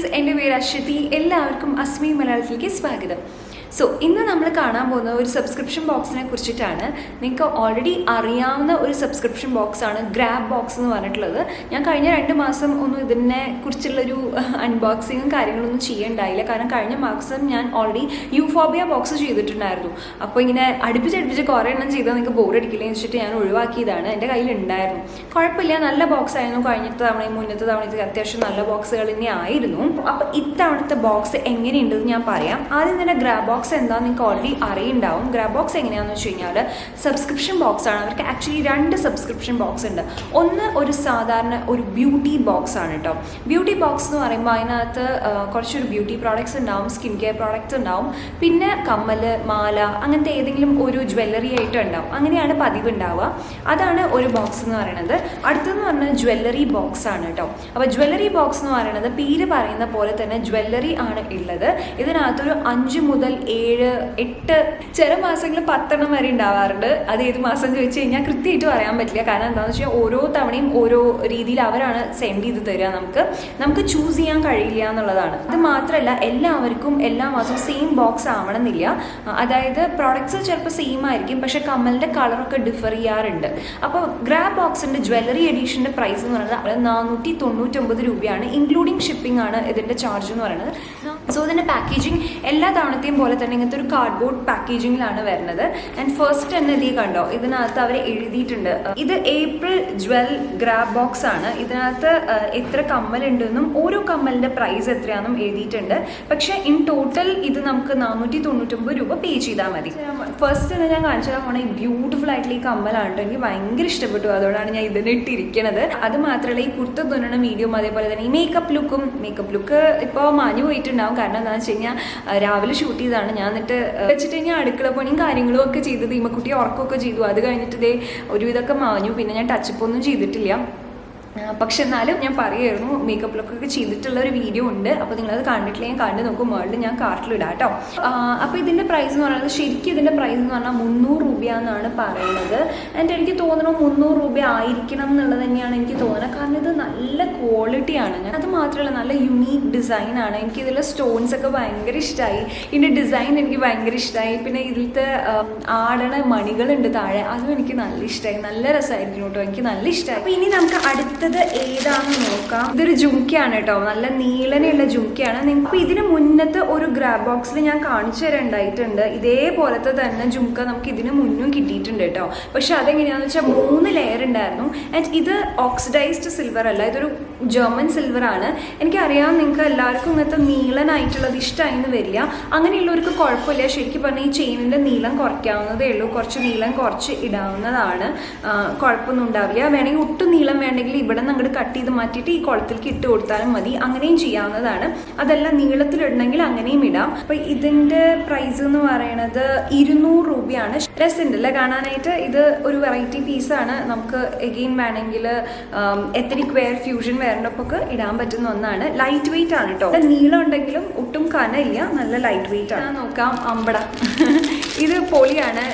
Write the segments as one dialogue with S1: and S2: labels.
S1: Guys, എൻ്റെ പേര് അശ്വതി. എല്ലാവർക്കും അസ്വി മലയാളത്തിലേക്ക് സ്വാഗതം. സോ ഇന്ന് നമ്മൾ കാണാൻ പോകുന്ന ഒരു സബ്സ്ക്രിപ്ഷൻ ബോക്സിനെ കുറിച്ചിട്ടാണ്. നിങ്ങൾക്ക് ഓൾറെഡി അറിയാവുന്ന ഒരു സബ്സ്ക്രിപ്ഷൻ ബോക്സാണ് ഗ്രാബ് ബോക്സ് എന്ന് പറഞ്ഞിട്ടുള്ളത്. ഞാൻ കഴിഞ്ഞ 2 മാസം ഒന്നും ഇതിനെ കുറിച്ചുള്ളൊരു അൺബോക്സിങ്ങും കാര്യങ്ങളൊന്നും ചെയ്യണ്ടായില്ല. കാരണം കഴിഞ്ഞ മാസം ഞാൻ ഓൾറെഡി യൂഫോബിയ ബോക്സ് ചെയ്തിട്ടുണ്ടായിരുന്നു. അപ്പോൾ ഇങ്ങനെ അടുപ്പിച്ച് കുറേ എണ്ണം ചെയ്താൽ നിങ്ങൾക്ക് ബോറടിക്കില്ല എന്ന് വെച്ചിട്ട് ഞാൻ ഒഴിവാക്കിയതാണ്. എൻ്റെ കയ്യിലുണ്ടായിരുന്നു, കുഴപ്പമില്ല, നല്ല ബോക്സ് ആയിരുന്നു. കഴിഞ്ഞത്തെ തവണയും മുന്നത്തെ തവണത്തെ അത്യാവശ്യം നല്ല ബോക്സുകൾ തന്നെ ആയിരുന്നു. അപ്പോൾ ഇത്തവണത്തെ ബോക്സ് എങ്ങനെയുണ്ടെന്ന് ഞാൻ പറയാം. ആദ്യം തന്നെ ഗ്രാബ് ബോക്സ് എന്താണെന്ന് നിങ്ങൾക്ക് ഓൾറെഡി അറിയുണ്ടാവും. ഗ്രാബ് ബോക്സ് എങ്ങനെയാണെന്ന് വെച്ച് കഴിഞ്ഞാൽ സബ്സ്ക്രിപ്ഷൻ ബോക്സ് ആണ്. അവർക്ക് ആക്ച്വലി 2 സബ്സ്ക്രിപ്ഷൻ ബോക്സ് ഉണ്ട്. ഒന്ന് ഒരു സാധാരണ ഒരു ബ്യൂട്ടി ബോക്സ് ആണ് കേട്ടോ. ബ്യൂട്ടി ബോക്സ് എന്ന് പറയുമ്പോൾ അതിനകത്ത് കുറച്ചൊരു ബ്യൂട്ടി പ്രോഡക്ട്സ് ഉണ്ടാവും, സ്കിൻ കെയർ പ്രോഡക്ട്സ് ഉണ്ടാവും, പിന്നെ കമ്മൽ, മാല, അങ്ങനത്തെ ഏതെങ്കിലും ഒരു ജ്വല്ലറി ആയിട്ട് ഉണ്ടാവും. അങ്ങനെയാണ് പതിവ് ഉണ്ടാവുക. അതാണ് ഒരു ബോക്സ് എന്ന് പറയുന്നത്. അടുത്തെന്ന് പറഞ്ഞാൽ ജ്വല്ലറി ബോക്സ് ആണ് കേട്ടോ. അപ്പോൾ ജ്വല്ലറി ബോക്സ് എന്ന് പറയുന്നത് പേര് പറയുന്ന പോലെ തന്നെ ജ്വല്ലറി ആണ് ഉള്ളത്. ഇതിനകത്തൊരു 5 മുതൽ 7, 8, ചില മാസങ്ങളിൽ 10 വരെ ഉണ്ടാവാറുണ്ട്. അത് ഏത് മാസം ചോദിച്ചു കഴിഞ്ഞാൽ കൃത്യമായിട്ട് പറയാൻ പറ്റില്ല. കാരണം എന്താണെന്ന് വെച്ചാൽ ഓരോ തവണയും ഓരോ രീതിയിൽ അവരാണ് സെൻഡ് ചെയ്ത് തരിക. നമുക്ക് ചൂസ് ചെയ്യാൻ കഴിയില്ല എന്നുള്ളതാണ്. അത് മാത്രമല്ല, എല്ലാവർക്കും എല്ലാ മാസവും സെയിം ബോക്സ് ആവണമെന്നില്ല. അതായത് പ്രോഡക്ട്സ് ചിലപ്പോൾ സെയിം ആയിരിക്കും, പക്ഷെ കമ്മലിൻ്റെ കളറൊക്കെ ഡിഫർ ചെയ്യാറുണ്ട്. അപ്പോൾ ഗ്രാബ് ബോക്സിൻ്റെ ജ്വല്ലറി എഡീഷൻ്റെ പ്രൈസ് എന്ന് പറയുന്നത് 499 രൂപയാണ്. ഇൻക്ലൂഡിങ് ഷിപ്പിംഗ് ആണ് ഇതിൻ്റെ ചാർജ് എന്ന് പറയുന്നത്. സോ ഇതിൻ്റെ പാക്കേജിങ് എല്ലാ തവണത്തെയും പോലെ തന്നെ ഇങ്ങനത്തെ ഒരു കാർഡ്ബോർഡ് പാക്കേജിങ്ങിലാണ് വരുന്നത്. ആൻഡ് ഫസ്റ്റ് തന്നെ ഇതേ കണ്ടോ, ഇതിനകത്ത് അവർ എഴുതിയിട്ടുണ്ട്, ഇത് ഏപ്രിൽ ജ്വൽ ഗ്രാബ് ബോക്സ് ആണ്. ഇതിനകത്ത് എത്ര കമ്മലുണ്ടെന്നും ഓരോ കമ്മലിൻ്റെ പ്രൈസ് എത്രയാണെന്നും എഴുതിയിട്ടുണ്ട്. പക്ഷേ ഇൻ ടോട്ടൽ ഇത് നമുക്ക് 499 രൂപ പേ ചെയ്താൽ മതി. ഫസ്റ്റ് തന്നെ ഞാൻ കാണിച്ചു തരാൻ പോണ ഈ ബ്യൂട്ടിഫുൾ ആയിട്ടുള്ള ഈ കമ്മലാണ് കേട്ടോ. എനിക്ക് ഭയങ്കര ഇഷ്ടപ്പെട്ടു, അതോടാണ് ഞാൻ ഇതിനെ ഇട്ടിരിക്കുന്നത്. അത് മാത്രമല്ല, ഈ കുർത്ത തുന്നണ വീഡിയോ, അതേപോലെ തന്നെ ഈ മേക്കപ്പ് ലുക്ക് ഇപ്പോൾ മാഞ്ഞു പോയിട്ടുണ്ടാവും. കാരണം എന്താണെന്ന് വെച്ച് കഴിഞ്ഞാൽ രാവിലെ ഷൂട്ട് ചെയ്താണ് ഞാൻ. എന്നിട്ട് വെച്ചിട്ട് കഴിഞ്ഞാൽ അടുക്കള പണിയും കാര്യങ്ങളും ഒക്കെ ചെയ്തത്, ഇമ്മക്കുട്ടി ഉറക്കമൊക്കെ ചെയ്തു. അത് കഴിഞ്ഞിട്ട് ഇതേ ഒരുവിധമൊക്കെ മാഞ്ഞു. പിന്നെ ഞാൻ ടച്ചപ്പ് ഒന്നും ചെയ്തിട്ടില്ല. പക്ഷെ എന്നാലും ഞാൻ പറയുമായിരുന്നു, മേക്കപ്പ് ലുക്കൊക്കെ ചെയ്തിട്ടുള്ള ഒരു വീഡിയോ ഉണ്ട്. അപ്പോൾ നിങ്ങളത് കണ്ടിട്ടില്ലെങ്കിൽ കണ്ടു നോക്കും. വേൾഡ് ഞാൻ കാർട്ടിലിടാം കേട്ടോ. അപ്പോൾ ഇതിൻ്റെ പ്രൈസ് എന്ന് പറയുന്നത്, ശരിക്കും ഇതിൻ്റെ പ്രൈസ് എന്ന് പറഞ്ഞാൽ 300 രൂപയാണെന്നാണ് പറയുന്നത്. ആൻഡ് എനിക്ക് തോന്നുന്നു 300 രൂപ ആയിരിക്കണം എന്നുള്ളത് തന്നെയാണ് എനിക്ക് തോന്നുന്നത്. കാരണം ഇത് നല്ല ക്വാളിറ്റിയാണ്. അത് മാത്രമല്ല നല്ല യുണീക്ക് ഡിസൈനാണ്. എനിക്കിതിൽ സ്റ്റോൺസ് ഒക്കെ ഭയങ്കര ഇഷ്ടമായി. ഇതിൻ്റെ ഡിസൈൻ എനിക്ക് ഭയങ്കര ഇഷ്ടമായി. പിന്നെ ഇതിലത്തെ ആടണ മണികളുണ്ട് താഴെ, അതും എനിക്ക് നല്ല ഇഷ്ടമായി. നല്ല രസമായിരിക്കും കേട്ടോ, എനിക്ക് നല്ല ഇഷ്ടമായി. അപ്പോൾ ഇനി നമുക്ക് അടുത്ത ഏതാണെന്ന് നോക്കാം. ഇതൊരു ജുംക്കയാണ് കേട്ടോ, നല്ല നീളനെയുള്ള ജുംക്കയാണ്. നിങ്ങൾക്ക് ഇതിന് മുന്നത്തെ ഒരു ഗ്രാബ് ബോക്സിൽ ഞാൻ കാണിച്ചു തരണ്ടായിട്ടുണ്ട്. ഇതേപോലത്തെ തന്നെ ജുംക്ക നമുക്ക് ഇതിന് മുന്നും കിട്ടിയിട്ടുണ്ട് കേട്ടോ. പക്ഷെ അതെങ്ങനെയാണെന്ന് വെച്ചാൽ 3 ലെയർ ഉണ്ടായിരുന്നു. ആൻഡ് ഇത് ഓക്സിഡൈസ്ഡ് സിൽവർ അല്ല, ഇതൊരു ജർമ്മൻ സിൽവർ ആണ്. എനിക്കറിയാം നിങ്ങൾക്ക് എല്ലാവർക്കും ഇങ്ങനത്തെ നീളനായിട്ടുള്ളത് ഇഷ്ടമായി എന്ന് വരില്ല. അങ്ങനെയുള്ളവർക്ക് കുഴപ്പമില്ല. ശരിക്കും പറഞ്ഞാൽ ഈ ചെയിനിൻ്റെ നീളം കുറയ്ക്കാവുന്നതേ ഉള്ളൂ. കുറച്ച് നീളം കുറച്ച് ഇടാവുന്നതാണ്, കുഴപ്പമൊന്നും ഉണ്ടാവില്ല. വേണമെങ്കിൽ ഒട്ടും നീളം വേണമെങ്കിൽ ഇവിടെ നിന്ന് അങ്ങോട്ട് കട്ട് ചെയ്ത് മാറ്റിയിട്ട് ഈ കുളത്തിലേക്ക് ഇട്ട് കൊടുത്താലും മതി. അങ്ങനെയും ചെയ്യാവുന്നതാണ്. അതെല്ലാം നീളത്തിലിടണമെങ്കിൽ അങ്ങനെയും ഇടാം. അപ്പോൾ ഇതിൻ്റെ പ്രൈസ് എന്ന് പറയുന്നത് 200 രൂപയാണ്. രസമുണ്ടല്ലേ കാണാനായിട്ട്. ഇത് ഒരു വെറൈറ്റി പീസാണ്. നമുക്ക് എഗെയിൻ വേണമെങ്കിൽ എത്നിക് വെയർ, ഫ്യൂഷൻ വെയറിൻ്റെ ഒപ്പൊക്കെ ഇടാൻ പറ്റുന്ന ഒന്നാണ്. ലൈറ്റ് വെയിറ്റ് ആണ് കേട്ടോ. നീളം ഉണ്ടെങ്കിലും ഒട്ടും കനയില്ല, നല്ല ലൈറ്റ് വെയിറ്റ് ആണ്. നോക്കാം, അമ്പട ഇത് പൊളിയാണ്.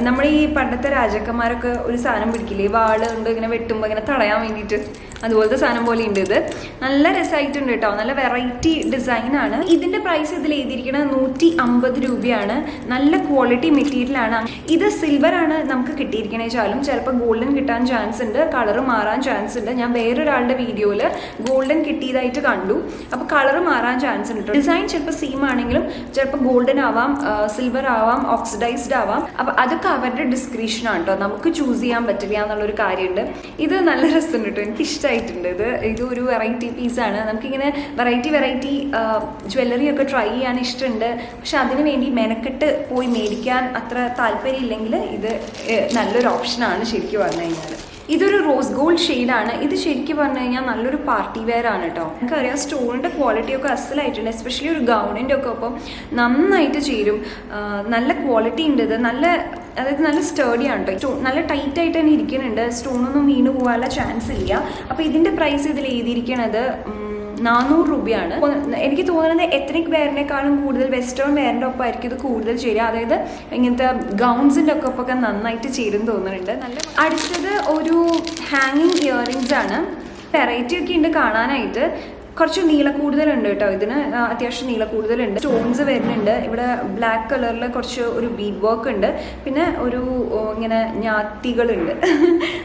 S1: നമ്മുടെ ഈ പണ്ടത്തെ രാജാക്കന്മാരൊക്കെ ഒരു സാധനം പിടിക്കില്ലേ, വാള് കൊണ്ട് ഇങ്ങനെ വെട്ടുമ്പോൾ ഇങ്ങനെ തടയാൻ വേണ്ടിയിട്ട്, അതുപോലത്തെ സാധനം പോലെ ഉണ്ട്. ഇത് നല്ല രസമായിട്ടുണ്ട് കേട്ടോ. നല്ല വെറൈറ്റി ഡിസൈനാണ്. ഇതിൻ്റെ പ്രൈസ് ഇതിൽ എഴുതിയിരിക്കുന്നത് 150 രൂപയാണ്. നല്ല ക്വാളിറ്റി മെറ്റീരിയലാണ്. ഇത് സിൽവർ ആണ് നമുക്ക് കിട്ടിയിരിക്കണേച്ചാലും ചിലപ്പോൾ ഗോൾഡൻ കിട്ടാൻ ചാൻസ് ഉണ്ട്, കളറ് മാറാൻ ചാൻസ് ഉണ്ട്. ഞാൻ വേറൊരാളുടെ വീഡിയോയിൽ ഗോൾഡൻ കിട്ടിയതായിട്ട് കണ്ടു. അപ്പോൾ കളറ് മാറാൻ ചാൻസ് ഉണ്ട്. ഡിസൈൻ ചിലപ്പോൾ സെയിം ആണെങ്കിലും ചിലപ്പോൾ ഗോൾഡൻ ആവാം, സിൽവർ ആവാം, ഓക്സിഡൈസ്ഡ് ആവാം. അപ്പോൾ അതൊക്കെ അവരുടെ ഡിസ്ക്രിപ്ഷനാണ് കേട്ടോ. നമുക്ക് ചൂസ് ചെയ്യാൻ പറ്റില്ല എന്നുള്ളൊരു കാര്യമുണ്ട്. ഇത് നല്ല രസമുണ്ട് കേട്ടോ, എനിക്ക് ഇഷ്ടമായിട്ടുണ്ട്. ഇത് ഒരു വെറൈറ്റി പീസാണ്. നമുക്കിങ്ങനെ വെറൈറ്റി ജ്വല്ലറി ഒക്കെ ട്രൈ ചെയ്യാൻ ഇഷ്ടമുണ്ട്. പക്ഷെ അതിന് വേണ്ടി മെനക്കെട്ട് പോയി മേടിക്കാൻ അത്ര താല്പര്യം ഇല്ലെങ്കിൽ ഇത് നല്ലൊരു ഓപ്ഷനാണ് ശരിക്കും പറഞ്ഞു കഴിഞ്ഞാൽ. ഇതൊരു റോസ് ഗോൾഡ് ഷെയ്ഡാണ്. ഇത് ശരിക്കും പറഞ്ഞു കഴിഞ്ഞാൽ നല്ലൊരു പാർട്ടി വെയർ ആണ് കേട്ടോ. നമുക്കറിയാം സ്റ്റോണിൻ്റെ ക്വാളിറ്റിയൊക്കെ അസലായിട്ടുണ്ട്. എസ്പെഷ്യലി ഒരു ഗൗണിൻ്റെ ഒക്കെ ഒപ്പം നന്നായിട്ട് ചേരും. നല്ല ക്വാളിറ്റി ഉണ്ട്. ഇത് അതായത് നല്ല സ്റ്റേഡിയാണ് കേട്ടോ. നല്ല ടൈറ്റ് ആയിട്ട് തന്നെ ഇരിക്കുന്നുണ്ട്. സ്റ്റോണൊന്നും വീണ് പോകാനുള്ള ചാൻസ് ഇല്ല. അപ്പോൾ ഇതിൻ്റെ പ്രൈസ് ഇതിൽ എഴുതിയിരിക്കണത് 400 രൂപയാണ്. എനിക്ക് തോന്നുന്നത് എത്നിക് വെയറിനേക്കാളും കൂടുതൽ വെസ്റ്റേൺ വെയറിൻ്റെ ഒപ്പമായിരിക്കും ഇത് കൂടുതൽ ചേരുക. അതായത് ഇങ്ങനത്തെ ഗൗൺസിൻ്റെ ഒക്കെ ഒപ്പൊക്കെ നന്നായിട്ട് ചേരും തോന്നുന്നുണ്ട്. അടുത്തത് ഒരു ഹാങ്ങിങ് ഇയറിങ്സ് ആണ്. വെറൈറ്റി ഒക്കെ ഉണ്ട് കാണാനായിട്ട്. കുറച്ച് നീള കൂടുതലുണ്ട് കേട്ടോ ഇതിന്, അത്യാവശ്യം നീള കൂടുതലുണ്ട്. സ്റ്റോൺസ് വരുന്നുണ്ട് ഇവിടെ. ബ്ലാക്ക് കളറിൽ കുറച്ച് ഒരു ബീഡ് വർക്ക് ഉണ്ട്. പിന്നെ ഒരു ഇങ്ങനെ ഞാത്തികളുണ്ട്.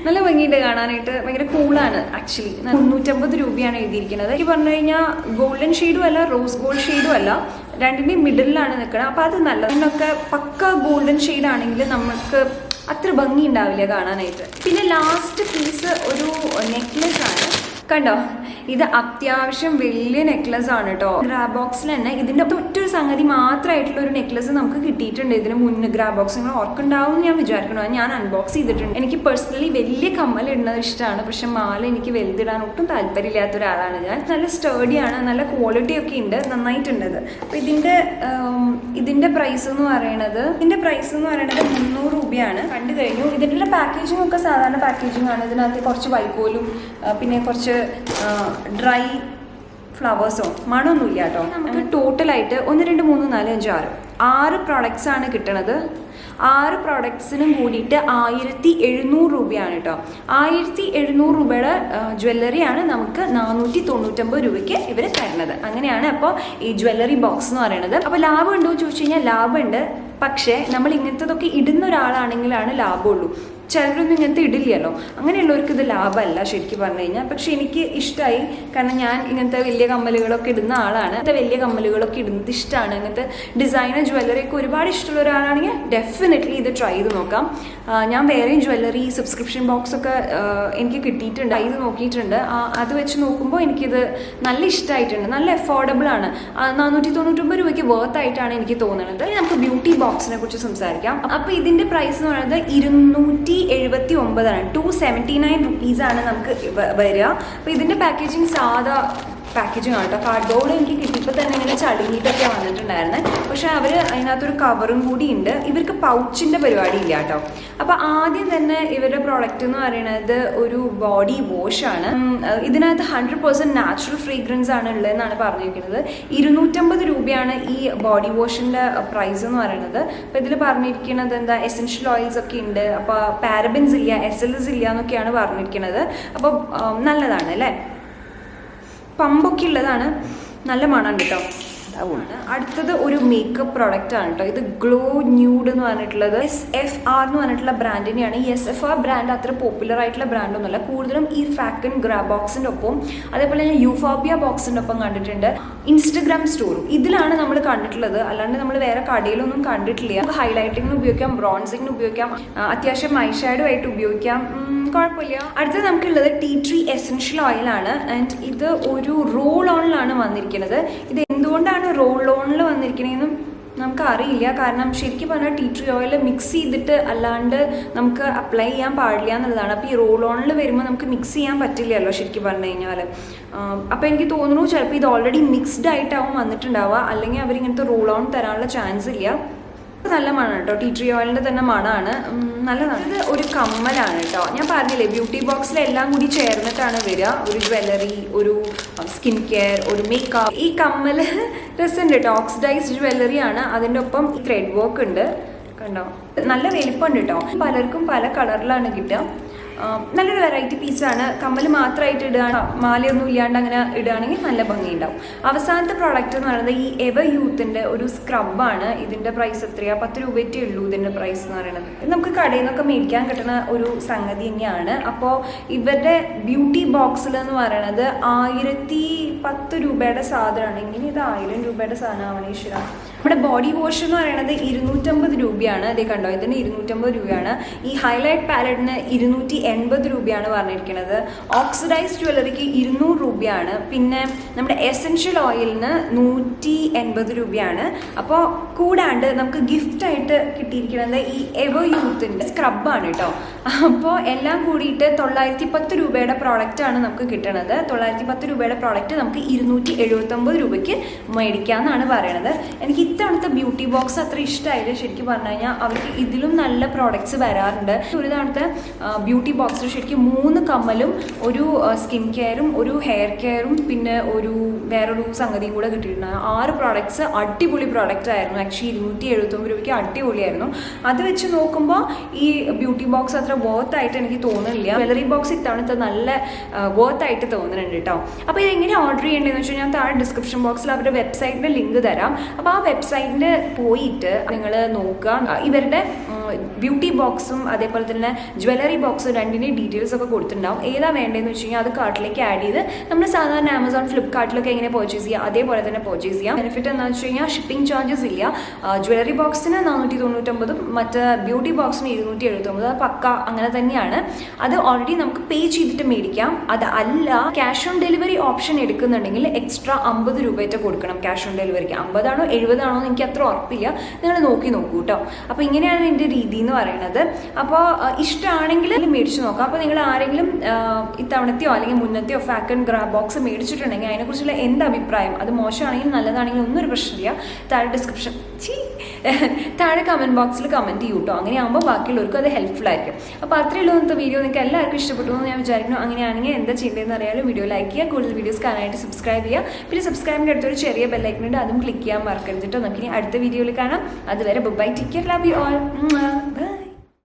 S1: നല്ല ഭംഗിയുണ്ട് കാണാനായിട്ട്. ഭയങ്കര കൂളാണ് ആക്ച്വലി. 350 രൂപയാണ് എഴുതിയിരിക്കുന്നത്. എനിക്ക് പറഞ്ഞു കഴിഞ്ഞാൽ ഗോൾഡൻ ഷെയ്ഡും അല്ല റോസ് ഗോൾഡ് ഷെയ്ഡും അല്ല, രണ്ടിൻ്റെയും മിഡിലാണ് നിൽക്കണം. അപ്പോൾ അത് നല്ലത്. ഇതിനൊക്കെ പക്ക ഗോൾഡൻ ഷെയ്ഡ് ആണെങ്കിൽ നമുക്ക് അത്ര ഭംഗി ഉണ്ടാവില്ല കാണാനായിട്ട്. പിന്നെ ലാസ്റ്റ് പീസ് ഒരു നെക്ലെസ് ആണ്. കണ്ടോ, ഇത് അത്യാവശ്യം വലിയ നെക്ലസ് ആണ് കേട്ടോ. ഗ്രാബോക്സിൽ തന്നെ ഇതിൻ്റെ ഒറ്റൊരു സംഗതി മാത്രമായിട്ടുള്ള ഒരു നെക്ലസ് നമുക്ക് കിട്ടിയിട്ടുണ്ട് ഇതിന് മുന്നേ. ഗ്രാബോക്സ് നിങ്ങൾ ഓർക്കുണ്ടാവും ഞാൻ വിചാരിക്കണം. ഞാൻ അൺബോക്സ് ചെയ്തിട്ടുണ്ട്. എനിക്ക് പേഴ്സണലി വലിയ കമ്മൽ ഇടുന്നത് ഇഷ്ടമാണ്, പക്ഷെ മാല എനിക്ക് വലുതിടാൻ ഒട്ടും താല്പര്യമില്ലാത്ത ഒരാളാണ് ഞാൻ. നല്ല സ്റ്റേഡിയാണ്, നല്ല ക്വാളിറ്റി ഒക്കെ ഉണ്ട്, നന്നായിട്ടുണ്ടത്. അപ്പോൾ ഇതിൻ്റെ പ്രൈസ് എന്ന് പറയണത് 300 രൂപയാണ്. കണ്ടു കഴിഞ്ഞു. ഇതിൻ്റെ പാക്കേജിംഗ് ഒക്കെ സാധാരണ പാക്കേജിംഗ് ആണ്. ഇതിനകത്ത് കുറച്ച് വൈക്കോലും പിന്നെ കുറച്ച് ഡ്രൈ ഫ്ലവേഴ്സോ മണമൊന്നുമില്ല കേട്ടോ. നമുക്ക് ടോട്ടലായിട്ട് 1 2 3 4 5 6 പ്രോഡക്റ്റ്സ് ആണ് കിട്ടണത്. 6 പ്രോഡക്ട്സിനും കൂടിയിട്ട് 1700 രൂപയാണ് കേട്ടോ. 1700 രൂപയുടെ ജ്വല്ലറിയാണ് നമുക്ക് 499 രൂപയ്ക്ക് ഇവർ തരുന്നത്. അങ്ങനെയാണ് അപ്പോൾ ഈ ജ്വല്ലറി ബോക്സ് എന്ന് പറയുന്നത്. അപ്പോൾ ലാഭം ഉണ്ടോ എന്ന് ചോദിച്ചു കഴിഞ്ഞാൽ ലാഭമുണ്ട്. പക്ഷേ നമ്മൾ ഇങ്ങനത്തതൊക്കെ ഇടുന്ന ഒരാളാണെങ്കിലാണ് ലാഭമുള്ളൂ. ചിലരൊന്നും ഇങ്ങനത്തെ ഇടില്ലല്ലോ. അങ്ങനെയുള്ളവർക്ക് ഇത് ലാഭമല്ല ശരിക്കും പറഞ്ഞു കഴിഞ്ഞാൽ. പക്ഷെ എനിക്ക് ഇഷ്ടമായി, കാരണം ഞാൻ ഇങ്ങനത്തെ വലിയ കമ്മലുകളൊക്കെ ഇടുന്ന ആളാണ്. ഇങ്ങനത്തെ വലിയ കമ്മലുകളൊക്കെ ഇടുന്നത് ഇഷ്ടമാണ്. ഇങ്ങനത്തെ ഡിസൈനർ ജ്വല്ലറിയൊക്കെ ഒരുപാട് ഇഷ്ടമുള്ള ഒരാളാണെങ്കിൽ ഡെഫിനറ്റ്ലി ഇത് ട്രൈ ചെയ്ത് നോക്കാം. ഞാൻ വേറെയും ജ്വല്ലറി സബ്സ്ക്രിപ്ഷൻ ബോക്സ് ഒക്കെ എനിക്ക് കിട്ടിയിട്ടുണ്ട്, ഇത് നോക്കിയിട്ടുണ്ട്. അത് വെച്ച് നോക്കുമ്പോൾ എനിക്കിത് നല്ല ഇഷ്ടമായിട്ടുണ്ട്. നല്ല അഫോർഡബിൾ ആണ്. 499 രൂപയ്ക്ക് വർത്ത് ആയിട്ടാണ് എനിക്ക് തോന്നുന്നത്. നമുക്ക് ബ്യൂട്ടി ബോക്സിനെ കുറിച്ച് സംസാരിക്കാം. അപ്പോൾ ഇതിൻ്റെ പ്രൈസ് എന്ന് പറയുന്നത് 279 279 റുപ്പീസാണ് നമുക്ക് വരിക. അപ്പോൾ ഇതിൻ്റെ പാക്കേജിങ് സാധാ പാക്കേജിങ് ആണ് കേട്ടോ. കാർഡ്ബോർഡ് എനിക്ക് കിട്ടിയപ്പോൾ തന്നെ ഇങ്ങനെ ചടുങ്ങിയിട്ടൊക്കെ വന്നിട്ടുണ്ടായിരുന്നത്. പക്ഷേ അവർ അതിനകത്തൊരു കവറും കൂടി ഉണ്ട്. ഇവർക്ക് പൗച്ചിൻ്റെ പരിപാടി ഇല്ല കേട്ടോ. അപ്പോൾ ആദ്യം തന്നെ ഇവരുടെ പ്രോഡക്റ്റ് എന്ന് പറയുന്നത് ഒരു ബോഡി വാഷാണ്. ഇതിനകത്ത് 100% നാച്ചുറൽ ഫ്രീഗ്രൻസ് ആണ് ഉള്ളതെന്നാണ് പറഞ്ഞിരിക്കുന്നത്. 250 രൂപയാണ് ഈ ബോഡി വാഷിൻ്റെ പ്രൈസ് എന്ന് പറയുന്നത്. അപ്പോൾ ഇതിൽ പറഞ്ഞിരിക്കുന്നത് എന്താ, എസെൻഷ്യൽ ഓയിൽസ് ഒക്കെ ഉണ്ട്. അപ്പോൾ പാരബൻസ് ഇല്ല, SLS ഇല്ല എന്നൊക്കെയാണ് പറഞ്ഞിരിക്കുന്നത്. അപ്പോൾ നല്ലതാണ് അല്ലേ. പമ്പൊക്കെ ഉള്ളതാണ്, നല്ല മണം കേട്ടോ. അടുത്തത് ഒരു മേക്കപ്പ് പ്രോഡക്റ്റ് ആണ് കേട്ടോ. ഇത് ഗ്ലോ ന്യൂഡ് എന്ന് പറഞ്ഞിട്ടുള്ളത് SFR എന്ന് പറഞ്ഞിട്ടുള്ള ബ്രാൻഡിനെയാണ്. ഈ SFR ബ്രാൻഡ് അത്ര പോപ്പുലർ ആയിട്ടുള്ള ബ്രാൻഡൊന്നുമല്ല. കൂടുതലും ഈ ഫാക്കൻ ഗ്രാബോക്സിൻ്റെ ഒപ്പം അതേപോലെ ഞാൻ യൂഫോബിയ ബോക്സിൻ്റെ ഒപ്പം കണ്ടിട്ടുണ്ട്. ഇൻസ്റ്റഗ്രാം സ്റ്റോറും ഇതിലാണ് നമ്മൾ കണ്ടിട്ടുള്ളത്. അല്ലാണ്ട് നമ്മൾ വേറെ കടയിലൊന്നും കണ്ടിട്ടില്ല. നമുക്ക് ഹൈലൈറ്റിങ്ങിന് ഉപയോഗിക്കാം, ബ്രോൺസിങ്ങിന് ഉപയോഗിക്കാം, അത്യാവശ്യം ഐ ഷാഡോ ആയിട്ട് ഉപയോഗിക്കാം, കുഴപ്പമില്ല. അടുത്തത് നമുക്കുള്ളത് ടീ ട്രീ എസെൻഷ്യൽ ഓയിലാണ്. ആൻഡ് ഇത് ഒരു റോൾ ഓണിലാണ് വന്നിരിക്കുന്നത്. ഇത് എന്തുകൊണ്ടാണ് റോൾ ഓണിൽ വന്നിരിക്കണതെന്നും നമുക്ക് അറിയില്ല. കാരണം ശരിക്കും പറഞ്ഞാൽ ടീ ട്രീ ഓയിൽ മിക്സ് ചെയ്തിട്ട് അല്ലാണ്ട് നമുക്ക് അപ്ലൈ ചെയ്യാൻ പാടില്ല എന്നുള്ളതാണ്. അപ്പോൾ ഈ റോൾ ഓണിൽ വരുമ്പോൾ നമുക്ക് മിക്സ് ചെയ്യാൻ പറ്റില്ലല്ലോ ശരിക്കും പറഞ്ഞു കഴിഞ്ഞാൽ. അപ്പോൾ എനിക്ക് തോന്നുന്നു ചിലപ്പോൾ ഇത് ഓൾറെഡി മിക്സ്ഡ് ആയിട്ടാവും വന്നിട്ടുണ്ടാവുക, അല്ലെങ്കിൽ അവരിങ്ങനത്തെ റോൾ ഓൺ തരാനുള്ള ചാൻസ് ഇല്ല. നല്ല മണമാണ് കേട്ടോ. ടീ ട്രീ ഓയിലിൻ്റെ തന്നെ മണമാണ്, നല്ലതാണ്. ഇത് ഒരു കമ്മലാണ് കേട്ടോ. ഞാൻ പറഞ്ഞില്ലേ ബ്യൂട്ടി ബോക്സിലെല്ലാം കൂടി ചേർന്നിട്ടാണ് വരിക. ഒരു ജ്വല്ലറി, ഒരു സ്കിൻ കെയർ, ഒരു മേക്കപ്പ്. ഈ കമ്മൽ രസമുണ്ട് കേട്ടോ. ഓക്സിഡൈസ്ഡ് ജ്വല്ലറിയാണ്. അതിൻ്റെ ഒപ്പം ത്രെഡ് വർക്ക് ഉണ്ട്, കണ്ടോ. നല്ല വലിപ്പമുണ്ട് കേട്ടോ. പലർക്കും പല കളറിലാണ് കിട്ടുക. നല്ലൊരു വെറൈറ്റി പീസാണ്. കമ്മൽ മാത്രമായിട്ട് ഇടുകയാണ്, മാലയൊന്നും ഇല്ലാണ്ട് അങ്ങനെ ഇടുകയാണെങ്കിൽ നല്ല ഭംഗിയുണ്ടാവും. അവസാനത്തെ പ്രോഡക്റ്റ് എന്ന് പറയുന്നത് ഈ എവർ യൂത്തിൻ്റെ ഒരു സ്ക്രബാണ്. ഇതിൻ്റെ പ്രൈസ് എത്രയാണ്? 10 രൂപയ്ക്കേ ഉള്ളൂ ഇതിൻ്റെ പ്രൈസ് എന്ന് പറയുന്നത്. ഇത് നമുക്ക് കടയിൽ നിന്നൊക്കെ മേടിക്കാൻ കിട്ടുന്ന ഒരു സംഗതി തന്നെയാണ്. അപ്പോൾ ഇവരുടെ ബ്യൂട്ടി ബോക്സിൽ എന്ന് പറയുന്നത് 1010 രൂപയുടെ സാധനമാണെങ്കിൽ ഇത് 1000 രൂപയുടെ സാധനമാണ്. ഈശ്വര. നമ്മുടെ ബോഡി വാഷ് എന്ന് പറയുന്നത് 250 രൂപയാണ്. അതേ കണ്ടോ, ഇതിന് 250 രൂപയാണ്. ഈ ഹൈലൈറ്റ് പാലറ്റിന് 280 രൂപയാണ് പറഞ്ഞിരിക്കുന്നത്. ഓക്സിഡൈസ്ഡ് ജ്വല്ലറിക്ക് 200 രൂപയാണ്. പിന്നെ നമ്മുടെ എസെൻഷ്യൽ ഓയിലിന് 180 രൂപയാണ്. അപ്പോൾ കൂടാണ്ട് നമുക്ക് ഗിഫ്റ്റായിട്ട് കിട്ടിയിരിക്കുന്നത് ഈ എവർ യൂത്തിൻ്റെ സ്ക്രബാണ് കേട്ടോ. അപ്പോൾ എല്ലാം കൂടിയിട്ട് 910 രൂപയുടെ പ്രോഡക്റ്റാണ് നമുക്ക് കിട്ടുന്നത്. 910 രൂപയുടെ പ്രോഡക്റ്റ് നമുക്ക് 279 രൂപയ്ക്ക് മേടിക്കാമെന്നാണ് പറയണത്. എനിക്ക് ഇത്തവണത്തെ ബ്യൂട്ടി ബോക്സ് അത്ര ഇഷ്ടമായില്ല ശരിക്കും പറഞ്ഞു കഴിഞ്ഞാൽ. അവർക്ക് ഇതിലും നല്ല പ്രോഡക്റ്റ്സ് വരാറുണ്ട്. ഒരു തവണത്തെ ബ്യൂട്ടി ബോക്സിൽ ശരിക്കും 3 കമ്മലും ഒരു സ്കിൻ കെയറും ഒരു ഹെയർ കെയറും പിന്നെ വേറൊരു സംഗതിയും കൂടെ കിട്ടിയിട്ടുണ്ടായിരുന്നു. 6 പ്രോഡക്ട്സ് അടിപൊളി പ്രോഡക്റ്റ് ആയിരുന്നു. ആക്ച്വലി 279 രൂപയ്ക്ക് അടിപൊളിയായിരുന്നു. അത് വെച്ച് നോക്കുമ്പോൾ ഈ ബ്യൂട്ടി ബോക്സ് അത്ര വർത്ത് ആയിട്ട് എനിക്ക് തോന്നുന്നില്ല. ജ്വല്ലറി ബോക്സ് ഇത്തവണത്തെ നല്ല വർത്ത് ആയിട്ട് തോന്നുന്നുണ്ട് കേട്ടോ. അപ്പോൾ ഇതെങ്ങനെ ഓർഡർ ചെയ്യേണ്ടതെന്ന് വെച്ചാൽ ഞാൻ താഴെ ഡിസ്ക്രിപ്ഷൻ ബോക്സിൽ അവരുടെ വെബ്സൈറ്റിൻ്റെ ലിങ്ക് തരാം. അപ്പോൾ ആ വെബ്സൈറ്റിൽ പോയിട്ട് നിങ്ങൾ നോക്കുക. ഇവരുടെ ബ്യൂട്ടി ബോക്സും അതേപോലെ തന്നെ ജ്വല്ലറി ബോക്സും രണ്ടിൻ്റെയും ഡീറ്റെയിൽസ് ഒക്കെ കൊടുത്തിട്ടുണ്ടാവും. ഏതാ വേണ്ടതെന്ന് വെച്ച് കഴിഞ്ഞാൽ അത് കാർട്ടിലേക്ക് ആഡ് ചെയ്ത് നമ്മൾ സാധാരണ ആമസോൺ ഫ്ലിപ്കാർട്ടിലൊക്കെ എങ്ങനെ പർച്ചേസ് ചെയ്യുക അതേപോലെ തന്നെ പർച്ചേസ് ചെയ്യാം. ബെനിഫിറ്റ് എന്താണെന്ന് വെച്ച് കഴിഞ്ഞാൽ ഷിപ്പിംഗ് ചാർജസ് ഇല്ല. ജ്വല്ലറി ബോക്സിന് 499 മറ്റ് ബ്യൂട്ടി ബോക്സിന് 279. അത് പക്ക അങ്ങനെ തന്നെയാണ്. അത് ഓൾറെഡി നമുക്ക് പേ ചെയ്തിട്ട് മേടിക്കാം. അത് അല്ല ക്യാഷ് ഓൺ ഡെലിവറി ഓപ്ഷൻ എടുക്കുന്നുണ്ടെങ്കിൽ എക്സ്ട്രാ 50 രൂപയായിട്ട് കൊടുക്കണം ക്യാഷ് ഓൺ ഡെലിവറിക്ക്. 50 ആണോ 70 ആണോ എന്ന് എനിക്ക് അത്ര ഉറപ്പില്ല. നിങ്ങൾ നോക്കൂ കേട്ടോ. അപ്പോൾ ഇങ്ങനെയാണ് എൻ്റെ രീതി എന്ന് പറയുന്നത്. അപ്പോൾ ഇഷ്ടമാണെങ്കിൽ മേടിച്ച് നോക്കാം. അപ്പോൾ നിങ്ങൾ ആരെങ്കിലും ഇത്തവണത്തെയോ അല്ലെങ്കിൽ മുന്നത്തെയോ ഫാക്കൺ ഗ്രാബ് ബോക്സ് മേടിച്ചിട്ടുണ്ടെങ്കിൽ അതിനെക്കുറിച്ചുള്ള എന്ത് അഭിപ്രായം, അത് മോശമാണെങ്കിലും നല്ലതാണെങ്കിലും ഒന്നും ഒരു പ്രശ്നമില്ല. താഴെ കമൻറ്റ് ബോക്സിൽ കമൻറ്റ് ചെയ്യൂ കേട്ടോ. അങ്ങനെ ആകുമ്പോൾ ബാക്കിയുള്ളവർക്കും അത് ഹെൽപ്ഫുൾ ആയിരിക്കും. അപ്പോൾ അത്രയുള്ള ഇന്നത്തെ വീഡിയോ നിങ്ങൾക്ക് എല്ലാവർക്കും ഇഷ്ടപ്പെട്ടു എന്ന് ഞാൻ വിചാരിക്കുന്നു. അങ്ങനെയാണെങ്കിൽ എന്താ ചെയ്യേണ്ടതെന്ന് അറിയാലും വീഡിയോ ലൈക്ക് ചെയ്യുക, കൂടുതൽ വീഡിയോസ് കാണാനായിട്ട് സബ്സ്ക്രൈബ് ചെയ്യുക. പിന്നെ സബ്സ്ക്രൈബിൻ്റെ അടുത്തൊരു ചെറിയ ബെല്ലൈക്കൺ ഉണ്ട്, അതും ക്ലിക്ക് ചെയ്യാൻ മറക്കരുത് കേട്ടോ. നമുക്കിനി അടുത്ത വീഡിയോയിൽ കാണാം. അതുവരെ bye, take care, love you all.